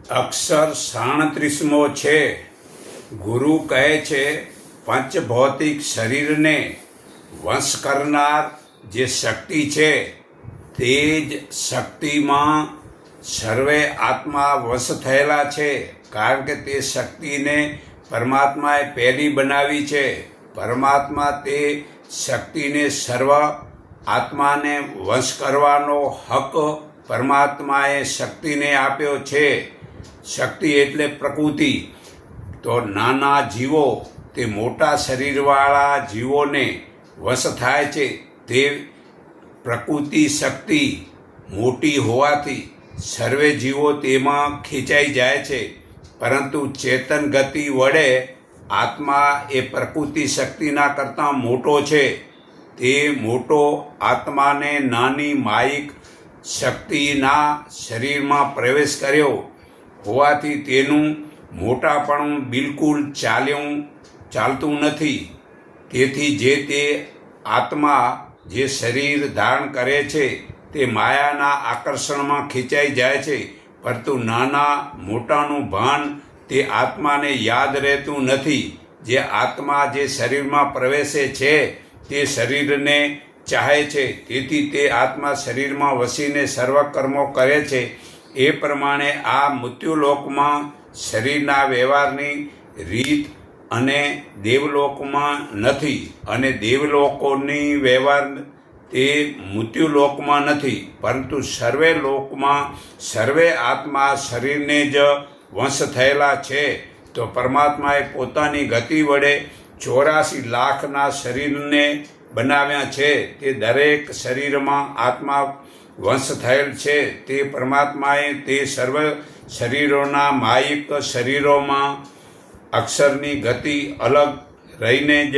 અક્ષર 37મો છે. ગુરુ કહે છે પંચભૌતિક શરીરને વશ કરનાર જે શક્તિ છે તે જ શક્તિમાં સર્વે આત્મા વશ થયેલા છે. કારણ કે તે શક્તિને પરમાત્માએ પહેલી બનાવી છે. પરમાત્મા તે શક્તિને સર્વ આત્માને વશ કરવાનો હક પરમાત્માએ શક્તિને આપ્યો છે. શક્તિ એટલે પ્રકૃતિ. તો નાના જીવો તે મોટા શરીરવાળા જીવોને વશ થાય છે. તે પ્રકૃતિ શક્તિ મોટી હોવાથી સર્વે જીવો તેમાં ખેંચાઈ જાય છે. પરંતુ ચેતન ગતિ વડે આત્મા એ પ્રકૃતિ શક્તિના કરતાં મોટો છે. તે મોટો આત્માને નાની માયિક શક્તિના શરીરમાં પ્રવેશ કર્યો હોવાથી તેનું મોટાપણું બિલકુલ ચાલતું નથી. તેથી જે તે આત્મા જે શરીર ધારણ કરે છે તે માયાના આકર્ષણમાં ખેંચાઈ જાય છે. પરંતુ નાના મોટાનું ભાન તે આત્માને યાદ રહેતું નથી. જે આત્મા જે શરીરમાં પ્રવેશે છે તે શરીરને ચાહે છે. તેથી તે આત્મા શરીરમાં વસીને સર્વ કર્મો કરે છે. એ પ્રમાણે આ મૃત્યુલોકમાં શરીરના વ્યવહારની રીત અને દેવલોકમાં નથી, અને દેવલોકોની વ્યવહાર તે મૃત્યુલોકમાં નથી. પરંતુ સર્વે લોકમાં સર્વે આત્મા શરીરને જ વશ થયેલા છે. તો પરમાત્માએ પોતાની ગતિ વડે 84 લાખના શરીરને બનાવ્યા છે. તે દરેક શરીરમાં આત્મા વશ થયેલ છે. તે પરમાત્માએ તે સર્વ શરીરોના માયિક શરીરોમાં અક્ષરની ગતિ અલગ રહીને જ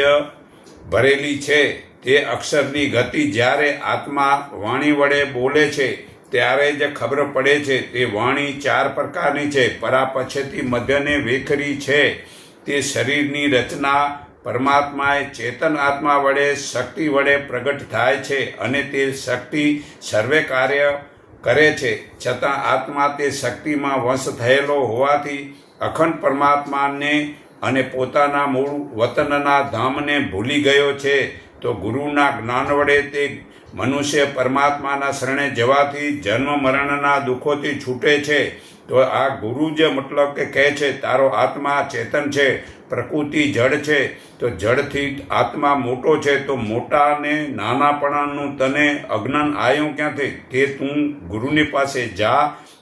ભરેલી છે. તે અક્ષરની ગતિ જ્યારે આત્મા વાણી વડે બોલે છે ત્યારે જ ખબર પડે છે. તે વાણી 4 પ્રકારની છે. પરા પછેથી મધ્યને વેખરી છે. તે શરીરની રચના પરમાત્માએ ચેતન આત્મા વડે શક્તિ વડે પ્રગટ થાય છે, અને તે શક્તિ સર્વે કાર્ય કરે છે. છતાં આત્મા તે શક્તિમાં વશ થયેલો હોવાથી અખંડ પરમાત્માને અને પોતાના મૂળ વતનના ધામને ભૂલી ગયો છે. તો ગુરુના જ્ઞાન વડે તે મનુષ્ય પરમાત્માના શરણે જવાથી જન્મ મરણના દુઃખોથી છૂટે છે. તો આ ગુરુ જ મતલબ કે કહે છે તારો આત્મા ચેતન છે, પ્રકૃતિ જડ છે. તો જડથી આત્મા મોટો છે. તો મોટા ને નાનાપણાનું તને અજ્ઞાન આવ્યું ક્યાંથી? તે તું ગુરુની પાસે જા